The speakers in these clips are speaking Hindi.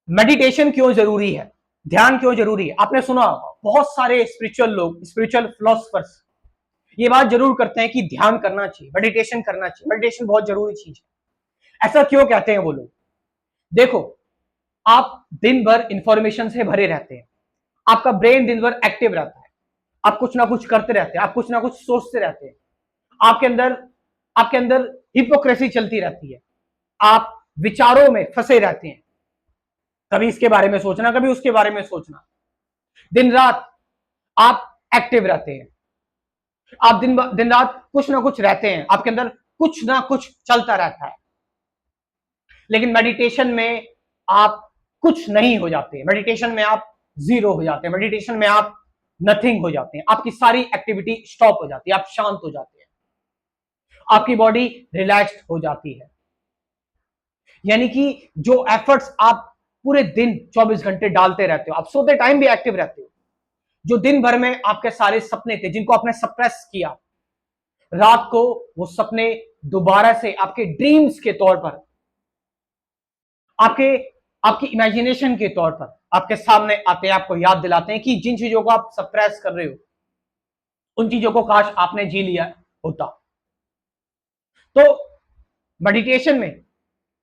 मेडिटेशन क्यों जरूरी है, ध्यान क्यों जरूरी है? आपने सुना होगा बहुत सारे स्पिरिचुअल लोग, स्पिरिचुअल फिलोसफर्स ये बात जरूर करते हैं कि ध्यान करना चाहिए, मेडिटेशन करना चाहिए, मेडिटेशन बहुत जरूरी चीज है। ऐसा क्यों कहते हैं वो लोग? देखो, आप दिन भर इंफॉर्मेशन से भरे रहते हैं, आपका ब्रेन दिन भर एक्टिव रहता है, आप कुछ ना कुछ करते रहते हैं, आप कुछ ना कुछ सोचते रहते हैं, आपके अंदर हिपोक्रेसी चलती रहती है, आप विचारों में फंसे रहते हैं, कभी इसके बारे में सोचना, कभी उसके बारे में सोचना, दिन रात आप एक्टिव रहते हैं, आप दिन रात कुछ ना कुछ रहते हैं, आपके अंदर कुछ ना कुछ चलता रहता है। लेकिन मेडिटेशन में आप कुछ नहीं हो जाते, मेडिटेशन में आप जीरो हो जाते हैं, मेडिटेशन में आप नथिंग हो जाते हैं, आपकी सारी एक्टिविटी स्टॉप हो जाती है, आप शांत हो जाते हैं, आपकी बॉडी रिलैक्स्ड हो जाती है। यानी कि जो एफर्ट्स आप पूरे दिन 24 घंटे डालते रहते हो, आप सोते टाइम भी एक्टिव रहते हो, जो दिन भर में आपके सारे सपने थे जिनको आपने सप्रेस किया, रात को वो सपने दोबारा से आपके ड्रीम्स के तौर पर, आपके आपकी इमेजिनेशन के तौर पर आपके सामने आते हैं, आपको याद दिलाते हैं कि जिन चीजों को आप सप्रेस कर रहे हो उन चीजों को काश आपने जी लिया होता। तो मेडिटेशन में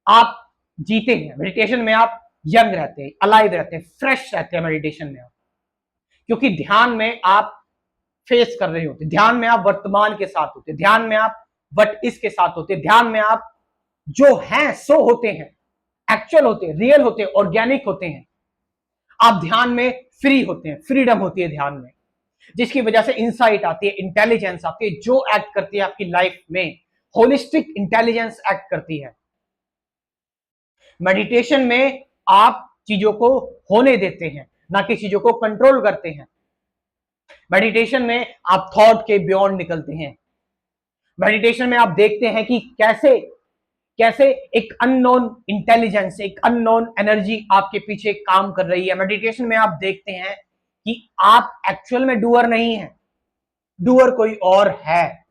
आप जीते हैं, मेडिटेशन में आप यंग रहते हैं, अलाइव रहते हैं, फ्रेश रहते हैं मेडिटेशन में आप, क्योंकि ध्यान में आप फेस कर रहे होते, ध्यान में आप वर्तमान के साथ होते, ध्यान में आप वट इसके साथ होते, ध्यान में आप जो हैं सो होते हैं, एक्चुअल होते हैं, रियल होते हैं, ऑर्गेनिक होते हैं। आप ध्यान में फ्री होते हैं, फ्रीडम होती है ध्यान में, जिसकी वजह से इंसाइट आती है, इंटेलिजेंस आती है, जो एक्ट करती है आपकी लाइफ में, होलिस्टिक इंटेलिजेंस एक्ट करती है। मेडिटेशन में आप चीजों को होने देते हैं, ना कि चीजों को कंट्रोल करते हैं। मेडिटेशन में आप थॉट के बियॉन्ड निकलते हैं। मेडिटेशन में आप देखते हैं कि कैसे कैसे एक अननोन इंटेलिजेंस, एक अननोन एनर्जी आपके पीछे काम कर रही है। मेडिटेशन में आप देखते हैं कि आप एक्चुअल में डूअर नहीं है, डूअर कोई और है,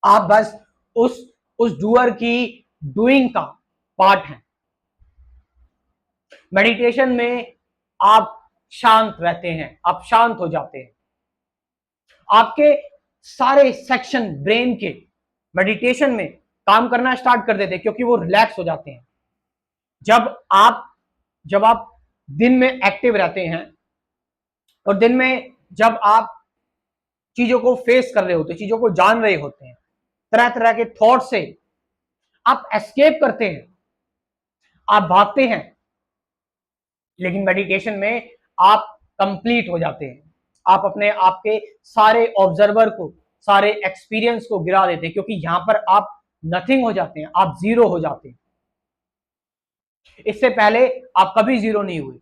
आप बस उस डूअर की डूइंग का पार्ट है। मेडिटेशन में आप शांत रहते हैं, आप शांत हो जाते हैं, आपके सारे सेक्शन ब्रेन के मेडिटेशन में काम करना स्टार्ट कर देते हैं, क्योंकि वो रिलैक्स हो जाते हैं। जब आप दिन में एक्टिव रहते हैं और दिन में जब आप चीजों को फेस कर रहे होते, चीजों को जान रहे होते हैं, तरह तरह के थॉट से आप एस्केप करते हैं, आप भागते हैं, लेकिन मेडिटेशन में आप कंप्लीट हो जाते हैं, आप अपने आपके सारे ऑब्जर्वर को, सारे एक्सपीरियंस को गिरा देते हैं, क्योंकि यहां पर आप नथिंग हो जाते हैं, आप जीरो हो जाते हैं। इससे पहले आप कभी जीरो नहीं हुए।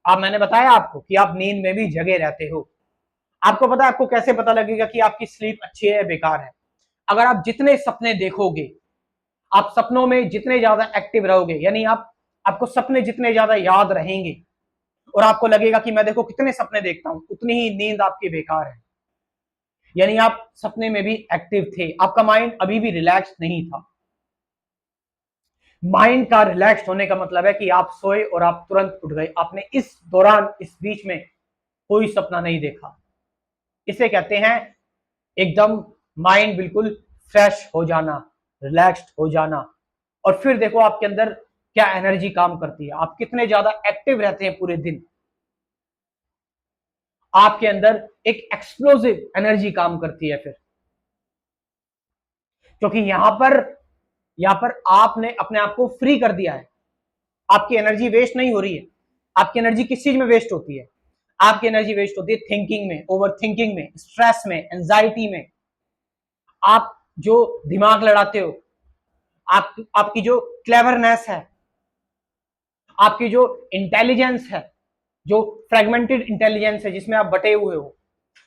मैंने बताया आपको कि आप नींद में भी जगे रहते हो। आपको पता है आपको कैसे पता लगेगा कि आपकी स्लीप अच्छी है या बेकार है? अगर आप जितने सपने देखोगे, आप सपनों में जितने ज्यादा एक्टिव रहोगे, यानी आपको सपने जितने ज्यादा याद रहेंगे और आपको लगेगा कि मैं देखो कितने सपने देखता हूं, उतनी ही नींद आपकी बेकार है। यानी आप सपने में भी एक्टिव थे, आपका माइंड अभी भी रिलैक्स नहीं था। माइंड का रिलैक्स होने का मतलब है कि आप सोए और आप तुरंत उठ गए, आपने इस दौरान, इस बीच में कोई सपना नहीं देखा। इसे कहते हैं एकदम माइंड बिल्कुल फ्रेश हो जाना, रिलैक्स्ड हो जाना। और फिर देखो आपके अंदर क्या एनर्जी काम करती है, आप कितने ज्यादा एक्टिव रहते हैं पूरे दिन, आपके अंदर एक एक्सप्लोसिव एनर्जी काम करती है फिर, क्योंकि यहां पर आपने अपने आप को फ्री कर दिया है। आपकी एनर्जी वेस्ट नहीं हो रही है। आपकी एनर्जी किस चीज में वेस्ट होती है? आपकी एनर्जी वेस्ट होती है थिंकिंग में, ओवर थिंकिंग में, स्ट्रेस में, एंजाइटी में। आप जो दिमाग लड़ाते हो, आपकी जो क्लेवरनेस है, आपकी जो इंटेलिजेंस है, जो फ्रेगमेंटेड इंटेलिजेंस है जिसमें आप बटे हुए हो,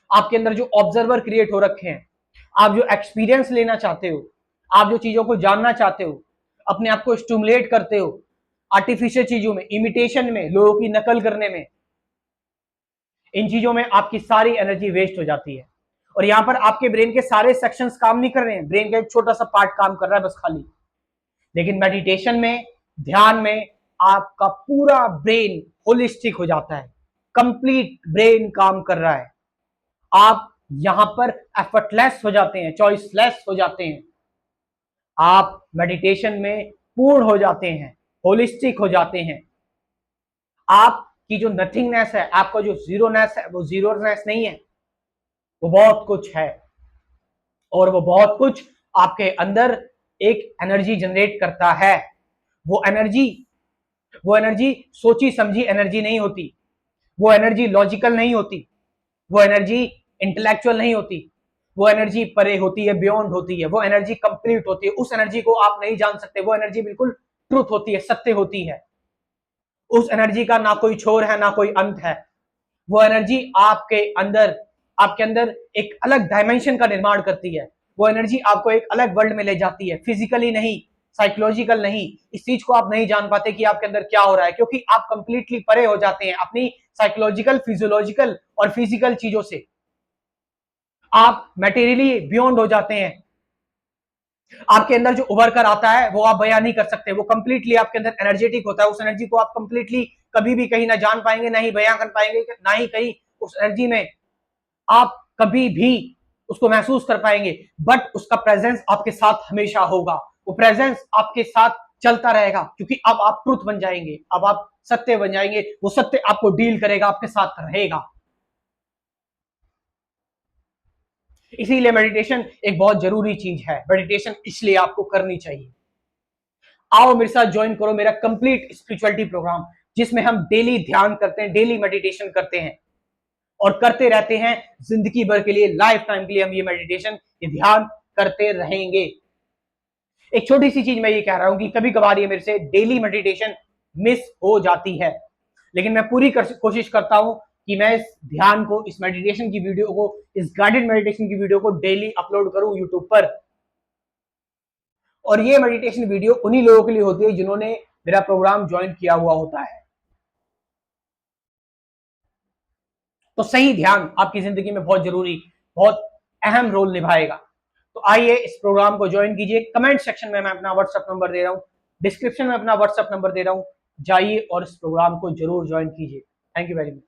आपके अंदर जो ऑब्जर्वर क्रिएट हो रखे हैं, आप जो एक्सपीरियंस लेना चाहते हो, आप जो चीजों को जानना चाहते हो, अपने आप को स्टिमुलेट करते हो आर्टिफिशियल चीजों में, इमिटेशन में, लोगों की नकल करने में, इन चीजों में आपकी सारी एनर्जी वेस्ट हो जाती है। और यहां पर आपके ब्रेन के सारे सेक्शंस काम नहीं कर रहे हैं, ब्रेन का एक छोटा सा पार्ट काम कर रहा है बस खाली। लेकिन मेडिटेशन में, ध्यान में आपका पूरा ब्रेन होलिस्टिक हो जाता है, कंप्लीट ब्रेन काम कर रहा है, आप यहां पर एफर्टलेस हो जाते हैं, चॉइसलेस हो जाते हैं, आप मेडिटेशन में पूर्ण हो जाते हैं, होलिस्टिक हो जाते हैं। आपकी जो नथिंगनेस है, आपका जो जीरोनेस है, वो जीरोनेस नहीं है, वो बहुत कुछ है, और वो बहुत कुछ आपके अंदर एक एनर्जी जनरेट करता है। वो एनर्जी वो एनर्जी सोची समझी एनर्जी नहीं होती, वो एनर्जी लॉजिकल नहीं होती, वो एनर्जी इंटेलेक्चुअल नहीं होती, वो एनर्जी परे होती है, बियॉन्ड होती है, वो एनर्जी कंप्लीट होती है। उस एनर्जी को आप नहीं जान सकते, वो एनर्जी बिल्कुल ट्रूथ होती है, सत्य होती है। उस एनर्जी का ना कोई छोर है, ना कोई अंत है। वो एनर्जी आपके अंदर एक अलग डायमेंशन का निर्माण करती है। वो एनर्जी आपको एक अलग वर्ल्ड में ले जाती है, फिजिकली नहीं, साइकोलॉजिकल नहीं। इस चीज को आप नहीं जान पाते कि आपके अंदर क्या हो रहा है, क्योंकि आप कंप्लीटली परे हो जाते हैं अपनी साइकोलॉजिकल, फिजियोलॉजिकल और फिजिकल चीजों से। आप मटेरियली बियॉन्ड हो जाते हैं। आपके अंदर जो उभर कर आता है वो आप बयां नहीं कर सकते, वो कंप्लीटली आपके अंदर एनर्जेटिक होता है। उस एनर्जी को आप कंप्लीटली कभी भी कहीं ना जान पाएंगे, ना ही बयां कर पाएंगे, ना ही कहीं उस एनर्जी में आप कभी भी उसको महसूस कर पाएंगे। बट उसका प्रेजेंस आपके साथ हमेशा होगा, वो प्रेजेंस आपके साथ चलता रहेगा, क्योंकि अब आप ट्रुथ बन जाएंगे, अब आप सत्य बन जाएंगे। वो सत्य आपको डील करेगा, आपके साथ रहेगा। इसीलिए मेडिटेशन एक बहुत जरूरी चीज है। मेडिटेशन इसलिए आपको करनी चाहिए। आओ मेरे साथ ज्वाइन करो मेरा कंप्लीट स्पिरिचुअलिटी प्रोग्राम, जिसमें हम डेली ध्यान करते हैं, डेली मेडिटेशन करते हैं और करते रहते हैं जिंदगी भर के लिए, लाइफ टाइम के लिए हम ये मेडिटेशन, ये ध्यान करते रहेंगे। एक छोटी सी चीज मैं ये कह रहा हूं कि कभी कभार ये मेरे से डेली मेडिटेशन मिस हो जाती है, लेकिन मैं पूरी कोशिश करता हूं कि मैं इस ध्यान को, इस मेडिटेशन की वीडियो को, इस गाइडेड मेडिटेशन की वीडियो को डेली अपलोड करूं यूट्यूब पर। और ये मेडिटेशन वीडियो उन्हीं लोगों के लिए होती है जिन्होंने मेरा प्रोग्राम ज्वाइन किया हुआ होता है। तो सही ध्यान आपकी जिंदगी में बहुत जरूरी, बहुत अहम रोल निभाएगा। तो आइए इस प्रोग्राम को ज्वाइन कीजिए। कमेंट सेक्शन में मैं अपना व्हाट्सएप नंबर दे रहा हूं, डिस्क्रिप्शन में अपना व्हाट्सएप नंबर दे रहा हूं, जाइए और इस प्रोग्राम को जरूर ज्वाइन कीजिए। Thank you very much.